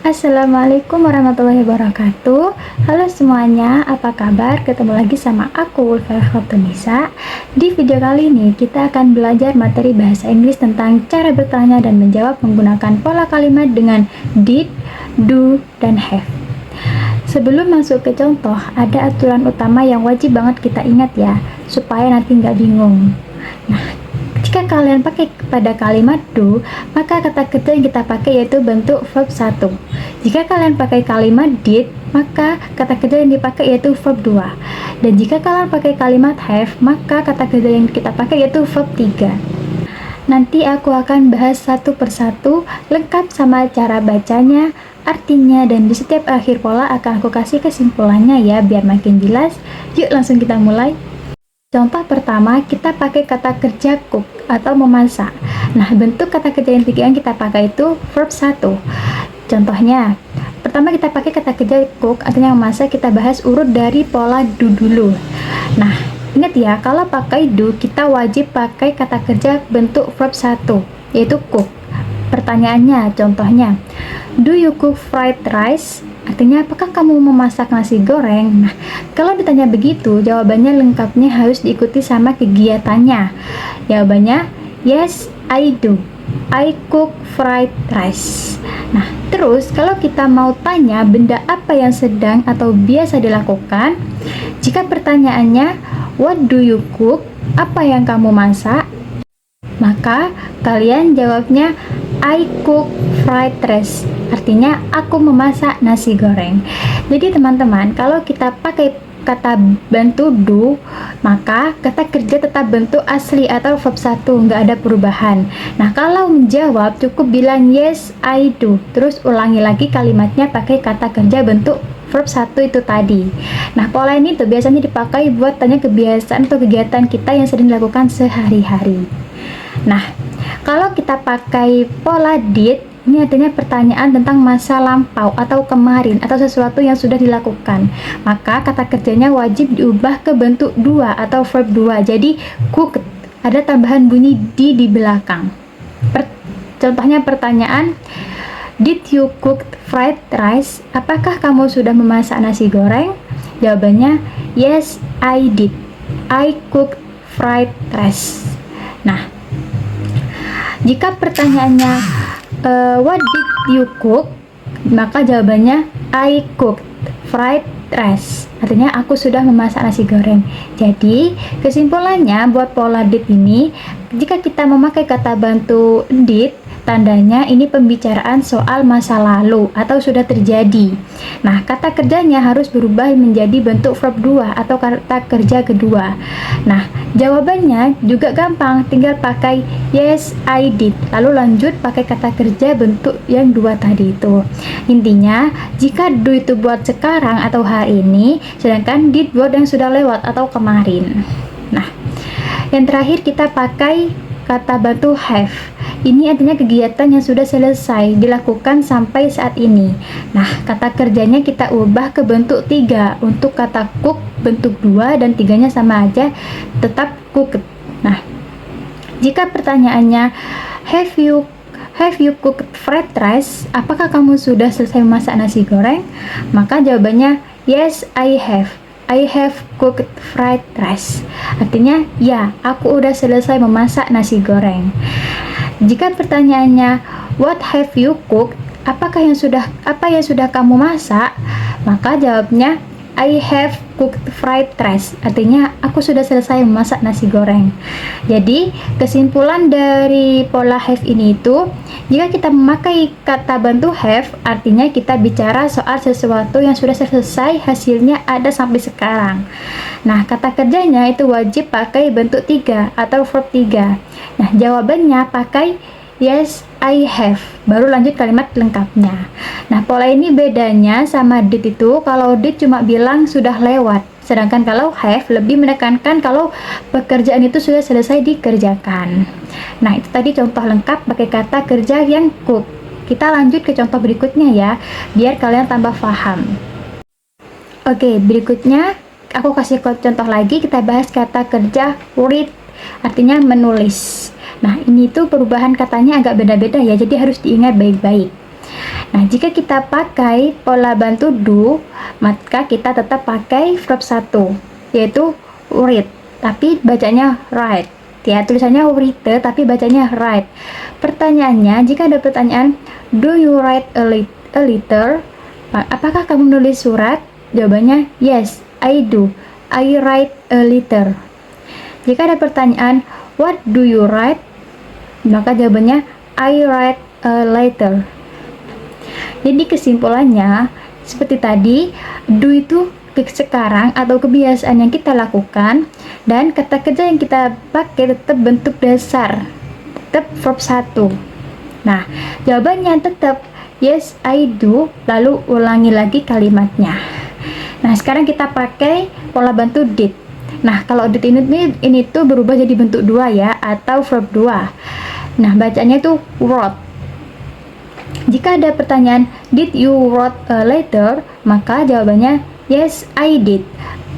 Assalamualaikum warahmatullahi wabarakatuh. Halo semuanya, apa kabar? Ketemu lagi sama aku, Ulfa Khotun-Nisa. Di video kali ini kita akan belajar materi bahasa Inggris tentang cara bertanya dan menjawab menggunakan pola kalimat dengan did, do, dan have. Sebelum masuk ke contoh, ada aturan utama yang wajib banget kita ingat ya, supaya nanti nggak bingung. Nah, jika kalian pakai pada kalimat do, maka kata kerja yang kita pakai yaitu bentuk verb 1. Jika kalian pakai kalimat did, maka kata kerja yang dipakai yaitu verb 2. Dan jika kalian pakai kalimat have, maka kata kerja yang kita pakai yaitu verb 3. Nanti aku akan bahas satu persatu, lengkap sama cara bacanya, artinya, dan di setiap akhir pola akan aku kasih kesimpulannya ya, biar makin jelas. Yuk langsung kita mulai. Contoh pertama, kita pakai kata kerja cook atau memasak. Nah, bentuk kata kerja yang kita pakai itu verb 1. Contohnya, pertama kita pakai kata kerja cook, artinya memasak. Kita bahas urut dari pola do dulu. Nah, ingat ya, kalau pakai do, kita wajib pakai kata kerja bentuk verb 1, yaitu cook. Pertanyaannya, contohnya, do you cook fried rice? Artinya, apakah kamu memasak nasi goreng? Nah, kalau ditanya begitu, jawabannya lengkapnya harus diikuti sama kegiatannya. Jawabannya, yes, I do. I cook fried rice. Nah, terus kalau kita mau tanya benda apa yang sedang atau biasa dilakukan, jika pertanyaannya, what do you cook? Apa yang kamu masak? Maka kalian jawabnya I cook fried rice, artinya aku memasak nasi goreng. Jadi teman-teman, kalau kita pakai kata bantu do, maka kata kerja tetap bentuk asli atau verb 1, nggak ada perubahan. Nah, kalau menjawab cukup bilang yes I do, terus ulangi lagi kalimatnya pakai kata kerja bentuk verb 1 itu tadi. Nah, pola ini tuh biasanya dipakai buat tanya kebiasaan atau kegiatan kita yang sering dilakukan sehari-hari. Nah, kalau kita pakai pola did, ini artinya pertanyaan tentang masa lampau atau kemarin atau sesuatu yang sudah dilakukan. Maka kata kerjanya wajib diubah ke bentuk 2 atau verb 2. Jadi cooked, ada tambahan bunyi di belakang. Contohnya pertanyaan, did you cook fried rice? Apakah kamu sudah memasak nasi goreng? Jawabannya, yes, I did. I cooked fried rice. Nah, jika pertanyaannya what did you cook? Maka jawabannya I cooked fried rice. Artinya aku sudah memasak nasi goreng. Jadi kesimpulannya buat pola did ini, jika kita memakai kata bantu did, tandanya ini pembicaraan soal masa lalu atau sudah terjadi. Nah, kata kerjanya harus berubah menjadi bentuk verb 2 atau kata kerja kedua. Nah, jawabannya juga gampang, tinggal pakai yes I did, lalu lanjut pakai kata kerja bentuk yang 2 tadi itu. Intinya, jika do itu buat sekarang atau hari ini, sedangkan did buat yang sudah lewat atau kemarin. Nah, yang terakhir kita pakai kata bantu have. Ini artinya kegiatan yang sudah selesai dilakukan sampai saat ini. Nah, kata kerjanya kita ubah ke bentuk 3. Untuk kata cook bentuk 2 dan 3-nya sama aja, tetap cooked. Nah, jika pertanyaannya have you cooked fried rice? Apakah kamu sudah selesai memasak nasi goreng? Maka jawabannya yes, I have. I have cooked fried rice. Artinya, ya, aku udah selesai memasak nasi goreng. Jika pertanyaannya what have you cooked? Apa yang sudah kamu masak? Maka jawabnya I have cooked fried rice. Artinya aku sudah selesai memasak nasi goreng. Jadi kesimpulan dari pola have ini itu, jika kita memakai kata bantu have, artinya kita bicara soal sesuatu yang sudah selesai, hasilnya ada sampai sekarang. Nah, kata kerjanya itu wajib pakai bentuk 3 atau verb 3. Nah, jawabannya pakai yes, I have. Baru lanjut kalimat lengkapnya. Nah, pola ini bedanya sama did itu, kalau did cuma bilang sudah lewat. Sedangkan kalau have lebih menekankan kalau pekerjaan itu sudah selesai dikerjakan. Nah, itu tadi contoh lengkap pakai kata kerja yang cook. Kita lanjut ke contoh berikutnya ya, biar kalian tambah paham. Oke, berikutnya aku kasih contoh lagi, kita bahas kata kerja read, artinya menulis. Nah, ini tuh perubahan katanya agak beda-beda ya, jadi harus diingat baik-baik. Nah, jika kita pakai pola bantu do, maka kita tetap pakai verb 1, yaitu read, tapi bacanya write. Ya, tulisannya read tapi bacanya write. Pertanyaannya, jika ada pertanyaan, do you write a letter? Apakah kamu menulis surat? Jawabannya, yes, I do. I write a letter. Jika ada pertanyaan, what do you write? Maka jawabannya, I write a letter. Jadi kesimpulannya, seperti tadi, do itu sekarang atau kebiasaan yang kita lakukan, dan kata kerja yang kita pakai tetap bentuk dasar, tetap verb 1. Nah, jawabannya tetap yes, I do, lalu ulangi lagi kalimatnya. Nah, sekarang kita pakai pola bantu did. Nah, kalau did ini tuh berubah jadi bentuk 2 ya, atau verb 2. Nah, bacanya itu wrote. Jika ada pertanyaan, did you wrote a letter? Maka jawabannya, yes, I did.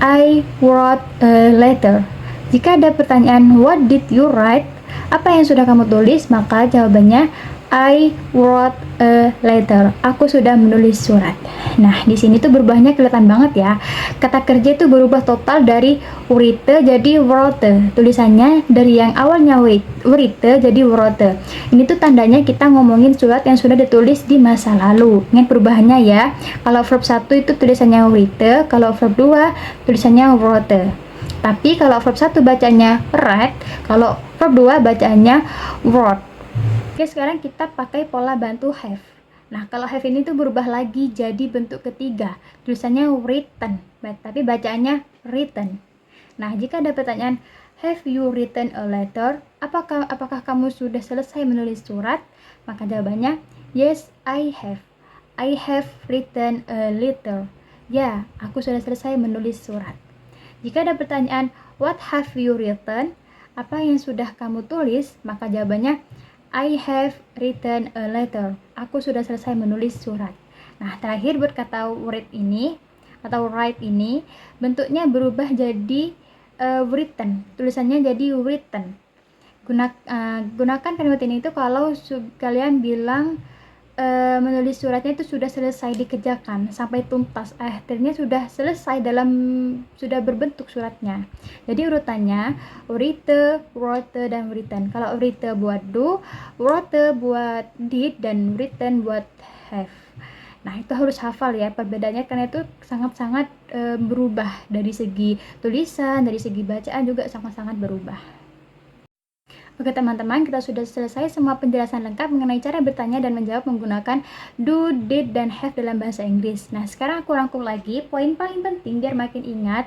I wrote a letter. Jika ada pertanyaan, what did you write? Apa yang sudah kamu tulis? Maka jawabannya, I wrote a letter. Aku sudah menulis surat. Nah, di sini tuh berubahnya kelihatan banget ya. Kata kerja itu berubah total dari write jadi wrote. Tulisannya dari yang awalnya write jadi wrote. Ini tuh tandanya kita ngomongin surat yang sudah ditulis di masa lalu. Ingat perubahannya ya. Kalau verb 1 itu tulisannya write, kalau verb 2 tulisannya wrote. Tapi kalau verb 1 bacanya write, kalau verb 2 bacanya wrote. Oke, sekarang kita pakai pola bantu have. Nah, kalau have ini tuh berubah lagi jadi bentuk ketiga. Tulisannya written, tapi bacaannya written. Nah, jika ada pertanyaan, have you written a letter? Apakah kamu sudah selesai menulis surat? Maka jawabannya, yes, I have. I have written a letter. Ya, aku sudah selesai menulis surat. Jika ada pertanyaan, what have you written? Apa yang sudah kamu tulis? Maka jawabannya, I have written a letter. Aku sudah selesai menulis surat. Nah, terakhir buat kata read ini atau write ini bentuknya berubah jadi written. Tulisannya jadi written. Gunakan kalimat ini itu kalau kalian bilang menulis suratnya itu sudah selesai dikerjakan sampai tuntas, akhirnya sudah selesai sudah berbentuk suratnya. Jadi urutannya write, wrote, dan written. Kalau write buat do, wrote buat did, dan written buat have. Nah, itu harus hafal ya perbedaannya, karena itu sangat-sangat berubah dari segi tulisan, dari segi bacaan juga sangat-sangat berubah. Oke teman-teman, kita sudah selesai semua penjelasan lengkap mengenai cara bertanya dan menjawab menggunakan do, did, dan have dalam bahasa Inggris. Nah, sekarang aku rangkum lagi poin paling penting biar makin ingat.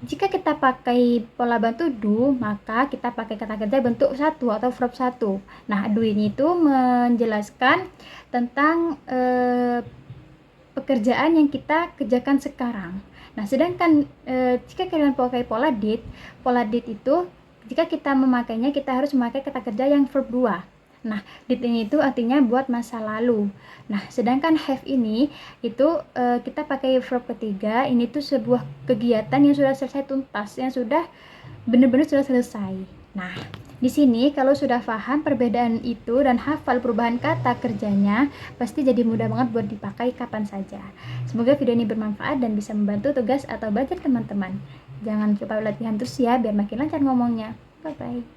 Jika kita pakai pola bantu do, maka kita pakai kata kerja bentuk 1 atau verb 1. Nah, do ini itu menjelaskan tentang pekerjaan yang kita kerjakan sekarang. Nah, sedangkan jika kalian pakai pola did itu jika kita memakainya, kita harus memakai kata kerja yang verb 2. Nah, did ini itu artinya buat masa lalu. Nah, sedangkan have ini itu kita pakai verb ketiga. Ini tuh sebuah kegiatan yang sudah selesai tuntas, yang sudah benar-benar sudah selesai. Nah, di sini kalau sudah paham perbedaan itu dan hafal perubahan kata kerjanya, pasti jadi mudah banget buat dipakai kapan saja. Semoga video ini bermanfaat dan bisa membantu tugas atau belajar teman-teman. Jangan lupa latihan terus ya, biar makin lancar ngomongnya. Bye-bye.